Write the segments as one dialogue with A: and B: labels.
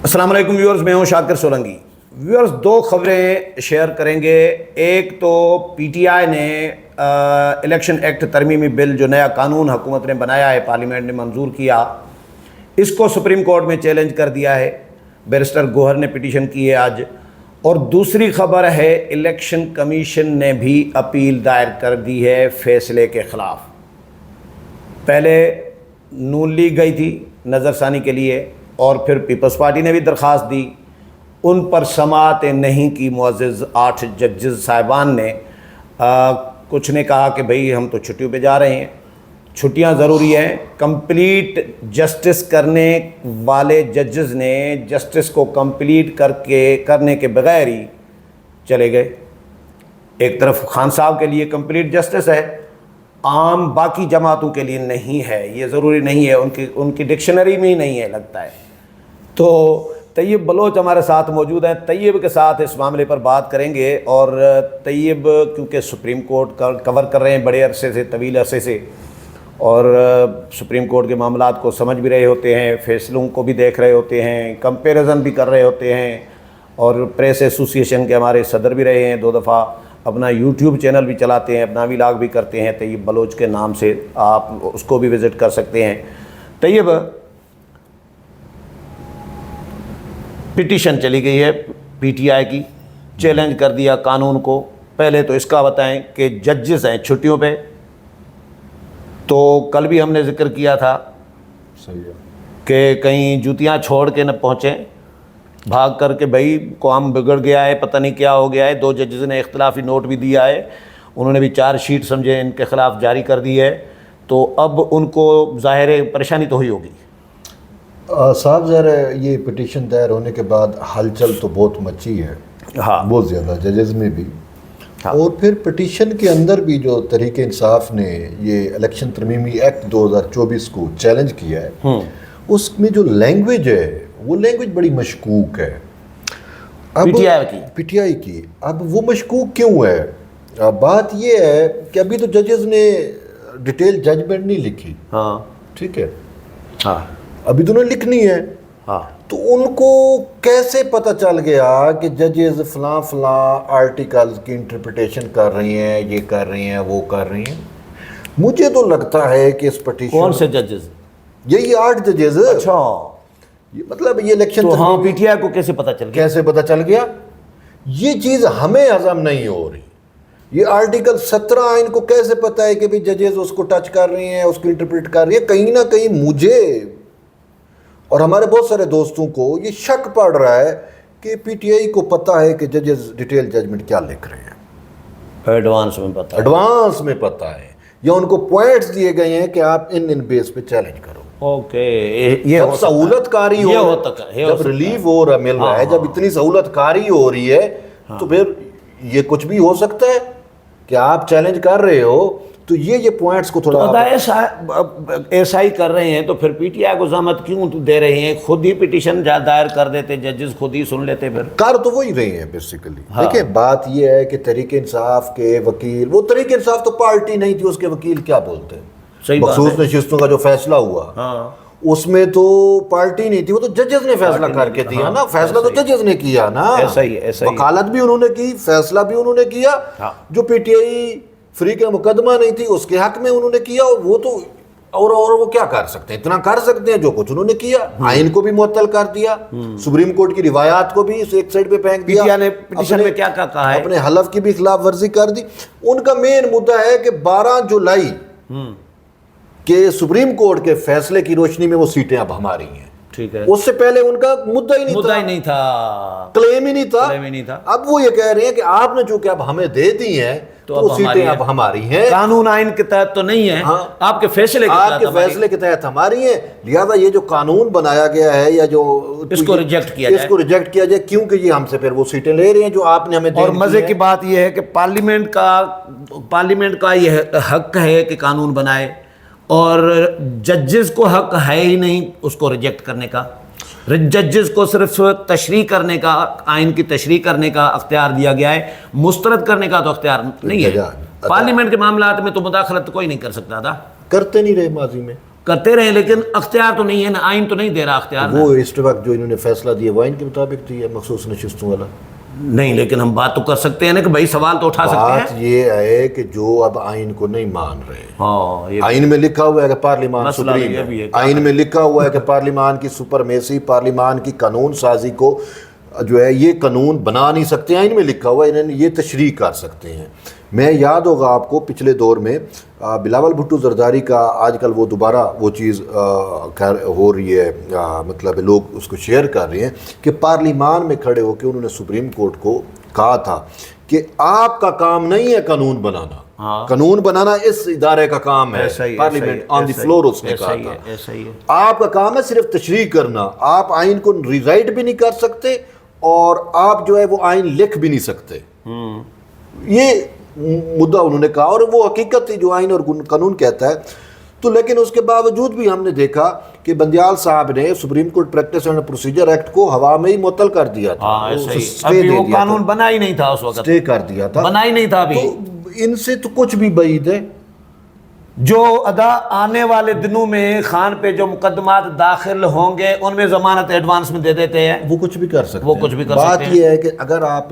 A: السلام علیکم ویورز، میں ہوں شاکر سولنگی۔ ویورز، دو خبریں شیئر کریں گے۔ ایک تو پی ٹی آئی نے الیکشن ایکٹ ترمیمی بل جو نیا قانون حکومت نے بنایا ہے، پارلیمنٹ نے منظور کیا، اس کو سپریم کورٹ میں چیلنج کر دیا ہے۔ بیرسٹر گوہر نے پٹیشن کی ہے آج۔ اور دوسری خبر ہے الیکشن کمیشن نے بھی اپیل دائر کر دی ہے فیصلے کے خلاف۔ پہلے نون لیگ گئی تھی نظر ثانی کے لیے، اور پھر پیپلز پارٹی نے بھی درخواست دی، ان پر سماعتیں نہیں کی معزز 8 ججز صاحبان نے۔ کچھ نے کہا کہ بھئی ہم تو چھٹیوں پہ جا رہے ہیں، چھٹیاں ضروری ہیں۔ کمپلیٹ جسٹس کرنے والے ججز نے جسٹس کو کمپلیٹ کرنے کے بغیر ہی چلے گئے۔ ایک طرف خان صاحب کے لیے کمپلیٹ جسٹس ہے، عام باقی جماعتوں کے لیے نہیں ہے، یہ ضروری نہیں ہے، ان کی ڈکشنری میں ہی نہیں ہے لگتا ہے۔ تو طیب بلوچ ہمارے ساتھ موجود ہیں، طیب کے ساتھ اس معاملے پر بات کریں گے۔ اور طیب کیونکہ سپریم کورٹ کور کر رہے ہیں بڑے عرصے سے، طویل عرصے سے، اور سپریم کورٹ کے معاملات کو سمجھ بھی رہے ہوتے ہیں، فیصلوں کو بھی دیکھ رہے ہوتے ہیں، کمپیریزن بھی کر رہے ہوتے ہیں، اور پریس ایسوسی ایشن کے ہمارے صدر بھی رہے ہیں 2 دفعہ، اپنا یوٹیوب چینل بھی چلاتے ہیں، اپنا ولاگ بھی کرتے ہیں طیب بلوچ کے نام سے، آپ اس کو بھی وزٹ کر سکتے ہیں۔ طیب، پٹیشن چلی گئی ہے پی ٹی آئی کی، چیلنج کر دیا قانون کو۔ پہلے تو اس کا بتائیں کہ ججز ہیں چھٹیوں پہ، تو کل بھی ہم نے ذکر کیا تھا کہ کہیں جوتیاں چھوڑ کے نہ پہنچیں بھاگ کر کے، بھائی قوم بگڑ گیا ہے، پتہ نہیں کیا ہو گیا ہے۔ 2 ججز نے اختلافی نوٹ بھی دیا ہے، انہوں نے بھی 4 شیٹ سمجھے ان کے خلاف جاری کر دی ہے، تو اب ان کو ظاہر پریشانی تو ہوئی ہوگی۔
B: صاحب ذرا یہ پٹیشن دائر ہونے کے بعد ہلچل تو بہت مچی ہے،
A: ہاں
B: بہت زیادہ، ججز میں بھی، اور پھر پٹیشن کے اندر بھی جو تحریک انصاف نے یہ الیکشن ترمیمی ایکٹ 2024 کو چیلنج کیا ہے، اس میں جو لینگویج ہے وہ لینگویج بڑی مشکوک ہے پی ٹی آئی کی۔ اب وہ مشکوک کیوں ہے؟ بات یہ ہے کہ ابھی تو ججز نے ڈیٹیل ججمنٹ نہیں لکھی،
A: ہاں
B: ٹھیک ہے،
A: ہاں
B: ابھی تو انہیں لکھنی ہے،
A: ہاں،
B: تو ان کو کیسے پتہ چل گیا کہ ججز فلاں آرٹیکلز کی انٹرپریٹیشن کر رہی ہیں، یہ کر رہی ہیں، وہ کر رہی ہیں؟ مجھے تو لگتا ہے کہ اس پٹیشن،
A: کون سے ججز؟
B: یہی 8 ججز،
A: اچھا،
B: مطلب یہ الیکشن
A: تو ہاں پی ٹی آئی کو کیسے پتہ چل گیا؟
B: کیسے پتہ چل گیا؟ یہ چیز ہمیں ہضم نہیں ہو رہی۔ یہ آرٹیکل 17 آئین کو کیسے پتہ ہے کہ بھی ججز اس کو ٹچ کر رہی ہیں، اس کو انٹرپریٹ کر رہی ہیں؟ کہیں نہ کہیں مجھے اور ہمارے بہت سارے دوستوں کو یہ شک پڑ رہا ہے کہ پی ٹی آئی کو پتہ ہے کہ ججز ڈیٹیل ججمنٹ کیا لکھ رہے ہیں،
A: ایڈوانس میں پتہ ہے،
B: ایڈوانس میں پتہ ہے، یا ان کو پوائنٹس دیے گئے ہیں کہ آپ ان بیس پہ چیلنج کرو۔
A: اوکے، یہ
B: جب سہولت کاری ہو، جب ریلیف ہو رہا مل رہا ہے، جب اتنی سہولت کاری ہو رہی ہے، تو پھر یہ کچھ بھی ہو سکتا ہے کہ آپ چیلنج کر رہے ہو، تو یہ پوائنٹس کو تھوڑا
A: ایسا ہی کر رہے ہیں، تو پھر پی ٹی آئی کو زحمت کیوں دے رہے ہیں؟ خود ہی پٹیشن دائر کر دیتے ججز، خود ہی سن لیتے، پھر
B: کر تو وہی رہے ہیں بیسیکلی۔ دیکھیں بات یہ ہے کہ تحریک انصاف کے وکیل، وہ تحریک انصاف تو پارٹی نہیں تھی، اس کے وکیل کیا بولتے ہیں؟ مخصوص نشستوں کا جو فیصلہ ہوا اس میں تو پارٹی نہیں تھی، وہ تو ججز نے فیصلہ کر کے دیا نا، فیصلہ تو ججز نے کیا نا، وکالت بھی انہوں نے کی، فیصلہ بھی انہوں نے کیا۔ جو پی ٹی آئی فریق مقدمہ نہیں تھی اس کے حق میں انہوں نے کیا، اور وہ تو اور وہ کیا کر سکتے ہیں؟ اتنا کر سکتے ہیں جو کچھ انہوں نے کیا، آئین کو بھی معطل کر دیا، سپریم کورٹ کی روایات کو بھی ایک سائڈ پہ پھینک دیا،
A: پٹیشن میں کیا کہا ہے،
B: اپنے حلف کی بھی خلاف ورزی کر دی۔ ان کا مین مدعا ہے کہ 12 جولائی کہ سپریم کورٹ کے فیصلے کی روشنی میں وہ سیٹیں اب ہماری ہیں، ٹھیک ہے، اس سے پہلے ان کا مدعا ہی نہیں تھا، کلیم ہی نہیں تھا۔ اب وہ یہ کہہ رہے ہیں کہ آپ نے جو کہ اب ہمیں دے دی ہیں تو وہ سیٹیں اب ہماری ہیں،
A: قانون آئین کے تحت تو نہیں ہے، آپ کے فیصلے
B: کے تحت ہماری ہیں، لہذا یہ جو قانون بنایا گیا ہے یا جو
A: اس کو ریجیکٹ
B: کیا جائے، کیونکہ یہ ہم سے پھر وہ سیٹیں لے رہے ہیں جو آپ نے ہمیں دی۔
A: اور مزے کی بات یہ ہے کہ پارلیمنٹ کا یہ حق ہے کہ قانون بنائے، اور ججز کو حق ہے ہی نہیں اس کو ریجیکٹ کرنے کا۔ ججز کو صرف تشریح کرنے کا، آئین کی تشریح کرنے کا اختیار دیا گیا ہے، مسترد کرنے کا تو اختیار نہیں ہے۔ پارلیمنٹ کے معاملات میں تو مداخلت کوئی نہیں کر سکتا تھا،
B: کرتے نہیں رہے ماضی میں،
A: کرتے رہے، لیکن اختیار تو نہیں ہے نا، آئین تو نہیں دے رہا اختیار نا۔
B: وہ اس وقت جو انہوں نے فیصلہ دیا وہ آئین کے مطابق دیا، مخصوص نشستوں والا
A: نہیں، لیکن ہم بات تو کر سکتے ہیں نا کہ بھائی سوال تو اٹھا سکتے ہیں۔
B: بات یہ ہے کہ جو اب آئین کو نہیں مان رہے،
A: ہاں یہ
B: آئین میں لکھا ہوا ہے کہ پارلیمان سپریم
A: یہ بھی
B: ہے،
A: ہے،
B: آئین میں لکھا ہوا ہے کہ پارلیمان کی سپرمیسی، پارلیمان کی قانون سازی کو جو ہے یہ قانون بنا نہیں سکتے، آئین میں لکھا ہوا ہے، انہوں نے یہ تشریح کر سکتے ہیں۔ میں یاد ہوگا آپ کو پچھلے دور میں بلاول بھٹو زرداری کا آج کل وہ دوبارہ وہ چیز ہو رہی ہے، مطلب لوگ اس کو شیئر کر رہے ہیں کہ پارلیمان میں کھڑے ہو کے انہوں نے سپریم کورٹ کو کہا تھا کہ آپ کا کام نہیں ہے قانون بنانا، قانون بنانا اس ادارے کا کام ہے، پارلیمنٹ آن دی فلور اس نے کہا تھا، آپ کا کام ہے صرف تشریح کرنا، آپ آئین کو ریرائٹ بھی نہیں کر سکتے اور آپ جو ہے وہ آئین لکھ بھی نہیں سکتے۔ یہ مدعا انہوں نے کہا اور وہ حقیقت تھی جو آئین اور قانون کہتا ہے۔ تو لیکن اس کے باوجود بھی ہم نے دیکھا کہ بندیال صاحب نے supreme court practice and procedure act کو ہوا میں ہی معطل کر دیا تھا،
A: ابھی وہ قانون بنا ہی نہیں تھا اس وقت،
B: اسٹے کر دیا تھا،
A: بنا ہی نہیں تھا ابھی۔
B: ان سے تو کچھ بھی بعید ہے۔
A: جو ادا آنے والے دنوں میں خان پہ جو مقدمات داخل ہوں گے ان میں ضمانت ایڈوانس میں دے دیتے ہیں،
B: وہ کچھ بھی کر سکتے ہیں،
A: وہ کچھ بھی کر سکتے ہیں۔
B: بات یہ ہے کہ اگر آپ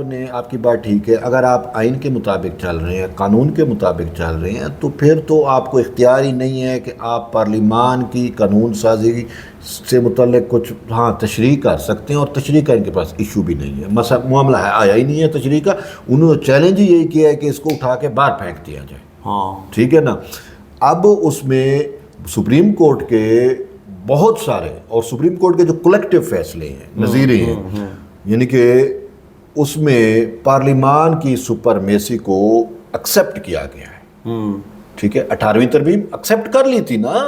B: کی بات ٹھیک ہے، اگر آپ آئین کے مطابق چل رہے ہیں، قانون کے مطابق چل رہے ہیں، تو پھر تو آپ کو اختیار ہی نہیں ہے کہ آپ پارلیمان کی قانون سازی سے متعلق کچھ تشریح کر سکتے ہیں، اور تشریح کا ان کے پاس ایشو بھی نہیں ہے، مسئلہ معاملہ آیا ہی نہیں ہے تشریح کا۔ انہوں نے چیلنج ہی یہی کیا ہے کہ اس کو اٹھا کے باہر پھینک دیا جائے، ٹھیک ہے نا۔ اب اس میں سپریم کورٹ کے بہت سارے اور سپریم کورٹ کے جو کلیکٹیو فیصلے ہیں، نظیرے ہیں، یعنی کہ اس میں پارلیمان کی سپرمیسی کو ایکسیپٹ کیا گیا ہے، ٹھیک ہے، 18ویں ترمیم ایکسیپٹ کر لی تھی نا،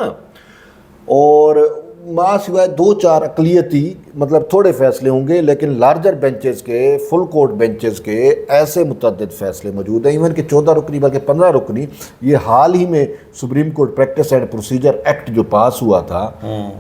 B: اور ماں سوائے 2-4 اقلیتی مطلب تھوڑے فیصلے ہوں گے، لیکن لارجر بینچز کے، فل کورٹ بینچز کے ایسے متعدد فیصلے موجود ہیں، ایون کہ 14 رکنی بلکہ 15 رکنی۔ یہ حال ہی میں supreme court practice and procedure act جو پاس ہوا تھا،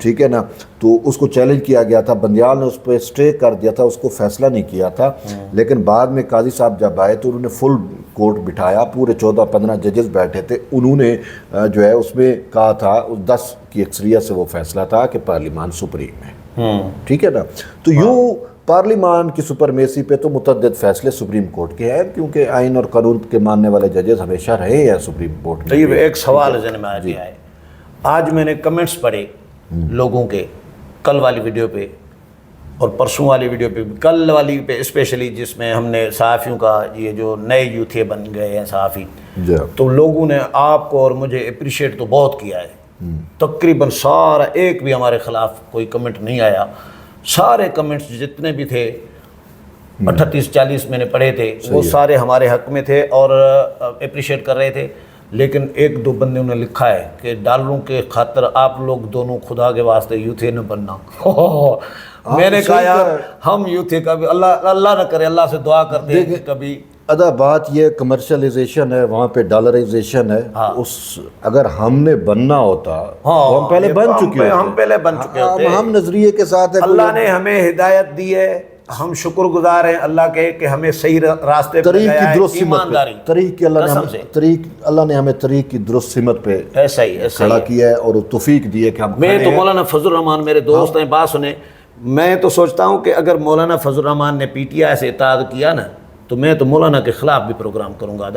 B: ٹھیک ہے نا، تو اس کو چیلنج کیا گیا تھا، بندیال نے اس پہ اسٹے کر دیا تھا، اس کو فیصلہ نہیں کیا تھا، لیکن بعد میں قاضی صاحب جب آئے تو انہوں نے فل کورٹ بٹھایا، پورے 14-15 ججز بیٹھے تھے، انہوں نے جو ہے اس میں کہا تھا 10 کی اکثریت سے وہ فیصلہ تھا کہ پارلیمان سپریم ہے، ٹھیک ہے نا۔ تو یوں پارلیمان کی سپرمیسی پہ تو متعدد فیصلے سپریم کورٹ کے ہیں، کیونکہ آئین اور قانون کے ماننے والے ججز ہمیشہ رہے ہیں سپریم کورٹ میں۔
A: طیب ایک سوال ذہن میں آ گیا ہے، آج میں نے کمنٹس پڑھے لوگوں کے، کل والی ویڈیو پہ اور پرسوں والی ویڈیو پہ، کل والی پہ اسپیشلی، جس میں ہم نے صحافیوں کا یہ جو نئے یوتھے بن گئے ہیں صحافی، تو لوگوں نے آپ کو اور مجھے اپریشیٹ تو بہت کیا ہے، تقریباً سارا ایک بھی ہمارے خلاف کوئی کمنٹ نہیں آیا، سارے کمنٹس جتنے بھی تھے 38-40 میں نے پڑھے تھے، وہ سارے ہمارے حق میں تھے اور اپریشیٹ کر رہے تھے، لیکن 1-2 بندوں نے لکھا ہے کہ ڈالروں کے خاطر آپ لوگ دونوں خدا کے واسطے یوتھے نہ بننا۔ میں نے کہا یار ہم یوتھے کا بھی اللہ نہ کرے، اللہ سے دعا کرتے ہیں کبھی
B: بات یہ کمرشلائزیشن ہے، وہاں پہ ڈالرائزیشن ہے، اگر ہم نے بننا ہوتا تو ہم پہلے بن چکے ہوتے، ہم نظریے کے ساتھ ہیں،
A: اللہ نے ہمیں ہدایت دی ہے، ہم شکر گزار ہیں اللہ کے کہ ہمیں صحیح راستے پہ
B: طریق کی درست
A: ایمانداری،
B: طریق اللہ نے ہمیں طریق کی درست سمت پہ
A: ایسا ہی
B: کھڑا کیا ہے اور توفیق دی ہے کہ ہم
A: میں تو مولانا فضل الرحمان میرے دوست ہیں، بات سنیں، میں تو سوچتا ہوں کہ اگر مولانا فضل الرحمان نے پی ٹی آئی سے اطاعت کیا نا تو میں تو مولانا کے خلاف بھی پروگرام کروں گا،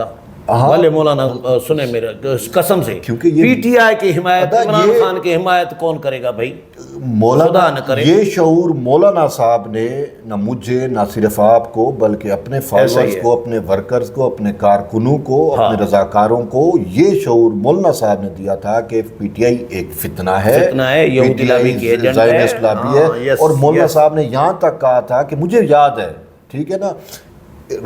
A: والے مولانا سنیں میرے قسم سے، پی ٹی آئی کی حمایت، عمران خان کی حمایت کون کرے گا بھائی؟
B: مولانا نہ کرے۔ یہ شعور مولانا صاحب نے نہ مجھے نہ صرف آپ کو بلکہ اپنے فالوورز کو، اپنے ورکرز کو، اپنے کارکنوں کو، اپنے رضاکاروں کو یہ شعور مولانا صاحب نے دیا تھا کہ پی ٹی آئی ایک فتنہ ہے،
A: یہودی لابی کی ایجنٹ ہے،
B: زائنسٹ لابی ہے، اور مولانا صاحب نے یہاں تک کہا تھا کہ مجھے یاد ہے، ٹھیک ہے نا،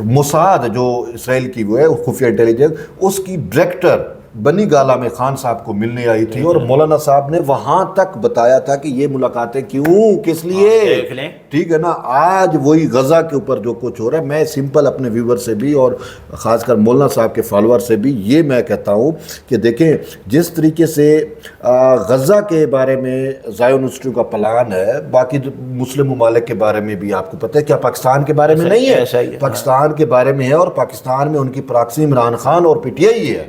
B: موساد جو اسرائیل کی وہ ہے خفیہ انٹیلیجنس، اس کی ڈائریکٹر بنی گالا میں خان صاحب کو ملنے آئی تھی، اور مولانا صاحب نے وہاں تک بتایا تھا کہ یہ ملاقاتیں کیوں، کس لیے، ٹھیک ہے نا۔ آج وہی غزہ کے اوپر جو کچھ ہو رہا ہے، میں سمپل اپنے ویور سے بھی اور خاص کر مولانا صاحب کے فالوور سے بھی یہ میں کہتا ہوں کہ دیکھیں جس طریقے سے غزہ کے بارے میں زائونسٹوں کا پلان ہے، باقی مسلم ممالک کے بارے میں بھی آپ کو پتہ ہے، کیا پاکستان کے بارے میں نہیں ہے، پاکستان کے بارے میں ہے، اور پاکستان میں ان کی پراکسی عمران خان اور پی ٹی آئی ہے،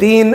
A: 3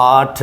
A: 8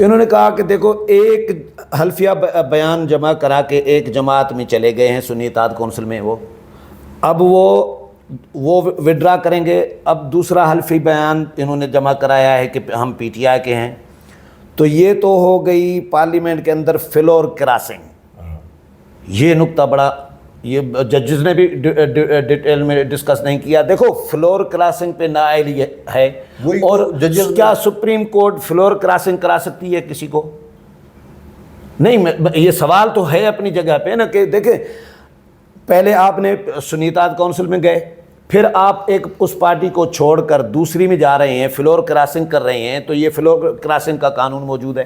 A: انہوں نے کہا کہ دیکھو ایک حلفیہ بیان جمع کرا کے ایک جماعت میں چلے گئے ہیں سنی اتحاد کونسل میں، وہ اب وہ وڈرا کریں گے، اب دوسرا حلفی بیان انہوں نے جمع کرایا ہے کہ ہم پی ٹی آئی کے ہیں، تو یہ تو ہو گئی پارلیمنٹ کے اندر فلور کراسنگ۔ یہ نقطہ بڑا، یہ ججز نے بھی ڈیٹیل میں ڈسکس نہیں کیا۔ دیکھو فلور کراسنگ پہ نااہلی ہے، اور کیا سپریم کورٹ فلور کراسنگ کرا سکتی ہے کسی کو؟ نہیں، یہ سوال تو ہے اپنی جگہ پہ نا، کہ دیکھیں پہلے آپ نے سنی اتحاد کونسل میں گئے، پھر آپ ایک اس پارٹی کو چھوڑ کر دوسری میں جا رہے ہیں، فلور کراسنگ کر رہے ہیں، تو یہ فلور کراسنگ کا قانون موجود ہے؟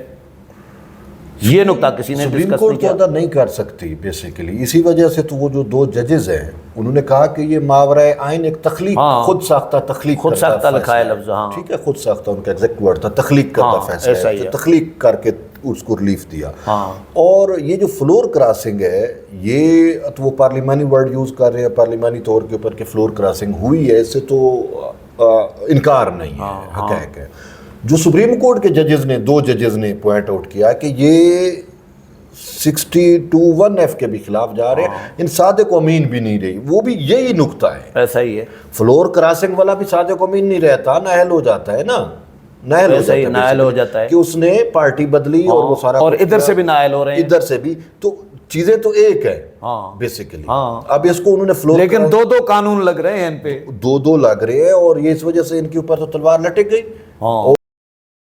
A: یہ نقطہ کسی نے
B: سپریم
A: ڈسکس
B: کورٹ
A: نہیں کیا۔
B: تو نہیں کر سکتی بیسیکلی، اسی وجہ سے تو وہ جو 2 ججز ہیں انہوں نے کہا کہ یہ ماورائے آئین ایک تخلیق، خود ساختہ تخلیق،
A: خود ساختہ لکھا ہے لفظ، ہاں
B: ٹھیک ہے، خود ساختہ ان کا ایگزیکٹ ورڈ تھا، تخلیق کرتا فیصلہ ہے، تخلیق کر کے اس کو ریلیف دیا۔ اور یہ جو فلور کراسنگ ہے، یہ تو وہ پارلیمانی ورڈ یوز کر رہے ہیں پارلیمانی طور کے اوپر کہ فلور کراسنگ ہوئی ہے، اس سے تو انکار نہیں ہے، حقیقت ہے۔ جو سپریم کورٹ کے ججز نے 2 ججز نے پوائنٹ آؤٹ کیا کہ یہ 62(1)F کے بھی خلاف جا رہے ہیں، ان صادق و امین بھی نہیں رہی، وہ بھی یہی نقطہ ہے،
A: ایسا ہی ہے۔
B: فلور کراسنگ والا بھی صادق و امین نہیں رہتا، نااہل ہو جاتا ہے نا،
A: نااہل ہو جاتا ہے
B: کہ اس نے پارٹی بدلی اور وہ سارا،
A: اور ادھر سے بھی نااہل ہو رہے ہیں،
B: ادھر سے بھی، تو چیزیں تو ایک ہے بیسیکلی۔ اب اس کو انہوں نے فلور،
A: لیکن 2 قانون لگ رہے ہیں ان پہ،
B: 2 لگ رہے ہیں، اور یہ اس وجہ سے ان کے اوپر تو تلوار لٹک گئی،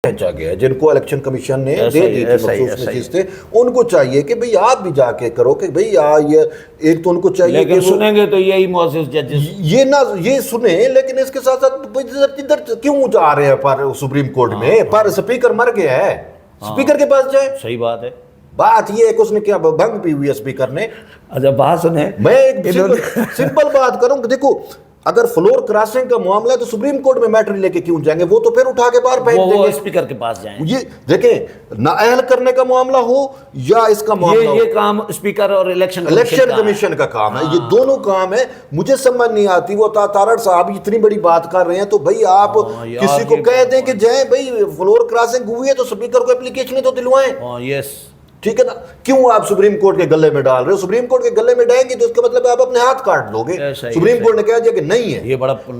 B: پہنچا گیا جن کو الیکشن کمیشن نے دے دی تھی مخصوص نشستیں، ان کو چاہیے کہ بھئی آپ بھی جا کے کرو، کہ بھئی یہ ایک تو ان کو چاہیے کہ
A: سنیں گے تو یہی معزز ججز
B: یہ نہ یہ سنیں، لیکن اس کے ساتھ ساتھ ادھر کیوں جا رہے ہیں پر سپریم کورٹ میں؟ پر سپیکر مر گیا ہے، سپیکر کے پاس جائیں۔
A: صحیح بات ہے۔
B: بات یہ ہے کہ اس نے کیا بھنگ پی ہوئی ہے سپیکر نے؟
A: اچھا بات سنیں،
B: میں ایک سمپل بات کروں کہ دیکھو اگر فلور کراسنگ کا معاملہ ہے تو سپریم کورٹ میں میٹر لے کے کیوں جائیں گے؟ وہ تو پھر اٹھا کے باہر پھینک دیں گے،
A: اسپیکر کے پاس جائیں۔
B: یہ دیکھیں نااہل کرنے کا معاملہ ہو یا اس کا معاملہ ہو،
A: یہ کام اسپیکر اور الیکشن
B: کمیشن کا کام ہے، یہ دونوں کام ہے۔ مجھے سمجھ نہیں آتی، وہ تارڑ صاحب اتنی بڑی بات کر رہے ہیں تو بھائی آپ کسی کو کہہ دیں کہ جائیں بھائی فلور کراسنگ ہوئی ہے تو سپیکر کو اپلیکیشن تو دلوائیں، ٹھیک ہے نا؟ کیوں آپ سپریم کورٹ کے گلے میں ڈال رہے ہو؟ سپریم کورٹ کے گلے میں ڈالیں گے تو اس کا مطلب آپ اپنے ہاتھ کاٹ لو گے۔ سپریم کورٹ نے کہا دیا کہ نہیں ہے،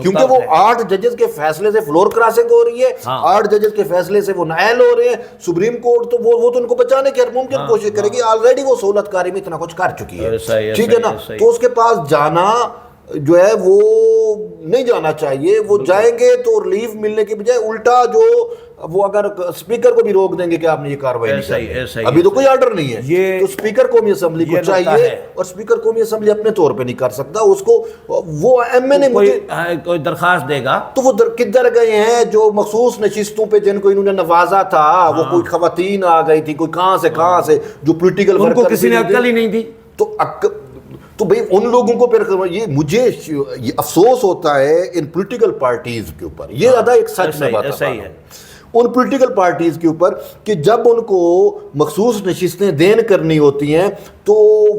B: کیونکہ وہ 8 ججز کے فیصلے سے فلور کراسنگ ہو رہی ہے، 8 ججز کے فیصلے سے وہ نااہل ہو رہے ہیں۔ سپریم کورٹ تو وہ تو ان کو بچانے کی ہر ممکن کوشش کرے گی، آلریڈی وہ سہولت کاری میں اتنا کچھ کر چکی ہے، ٹھیک ہے نا؟ تو اس کے پاس جانا جو ہے وہ نہیں جانا چاہیے، وہ جائیں گے تو ریلیف ملنے کی بجائے الٹا جو وہ اگر اسپیکر کو بھی روک دیں گے کہ آپ نے یہ کاروائی نہیں کرنی، ابھی تو کوئی آرڈر نہیں ہے، تو اسپیکر قومی اسمبلی کو چاہیے، اور اسپیکر قومی اسمبلی اپنے طور پہ نہیں کر سکتا، اس کو وہ ایم این اے
A: کوئی درخواست دے گا
B: تو وہ کدھر گئے ہیں جو مخصوص نشستوں پہ جن کو انہوں نے نوازا تھا، وہ کوئی خواتین آ گئی تھی، کوئی کہاں سے جو پولیٹیکل
A: ان کو کسی نے عقل ہی نہیں دی،
B: تو بھئی ان لوگوں کو پھر یہ مجھے یہ افسوس ہوتا ہے ان پولیٹیکل پارٹیز کے اوپر، یہ زیادہ ایک سچ میں بات ہے ان پولیٹیکل پارٹیز کے اوپر کہ جب ان کو مخصوص نشستیں دین کرنی ہوتی ہیں تو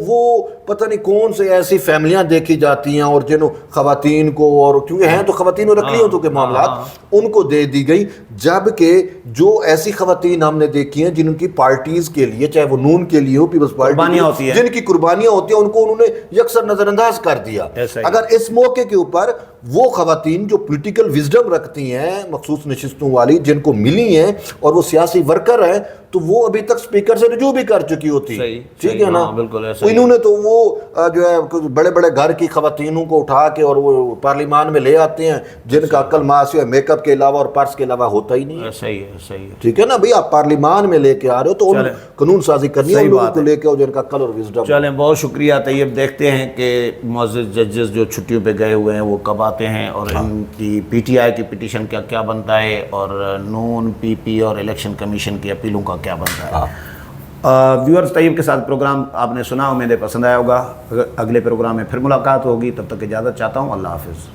B: وہ پتہ نہیں کون سے ایسی فیملیاں دیکھی جاتی ہیں اور جنہوں خواتین کو، اور کیونکہ ہیں تو خواتین اور اقلیتوں کے معاملات، ان کو دے دی گئی، جبکہ جو ایسی خواتین ہم نے دیکھی ہیں جن کی پارٹیز کے لیے، چاہے وہ نون کے لیے ہو، پیپلز پارٹی، جن کی قربانیاں ہوتی ہیں، ان کو انہوں نے یکسر نظر انداز کر دیا۔ اگر اس موقع کے اوپر وہ خواتین جو پولیٹیکل وزڈم رکھتی ہیں مخصوص نشستوں والی، جن کو ملی ہیں اور وہ سیاسی ورکر ہیں، تو وہ ابھی تک سپیکر سے رجوع بھی کر چکی ہوتی، ٹھیک ہے نا؟ انہوں نے تو وہ جو ہے بڑے بڑے گھر کی خواتینوں کو اٹھا کے اور وہ پارلیمان میں لے آتے ہیں جن کا عقل ماسی اور میک اپ کے علاوہ اور پرس کے علاوہ ہوتا ہی نہیں ہے،
A: صحیح ہے،
B: ٹھیک ہے نا؟ بھئی آپ پارلیمان میں لے کے آ رہے ہو تو ان قانون سازی کرنی ہے ان لوگوں کو لے کے جن کا عقل اور وزڈم۔
A: چلیں، بہت شکریہ طیب، دیکھتے ہیں کہ معزز ججز جو چھٹیوں پہ گئے ہوئے ہیں وہ کب آتے ہیں، اور ان کی پی ٹی آئی کی پٹیشن کا کیا بنتا ہے، اور نون، پی پی اور الیکشن کمیشن کی اپیلوں کا کیا بنتا ہے۔ ویورز، طیب کے ساتھ پروگرام آپ نے سنا، امید ہے پسند آیا ہوگا۔ اگلے پروگرام میں پھر ملاقات ہوگی، تب تک اجازت چاہتا ہوں، اللہ حافظ۔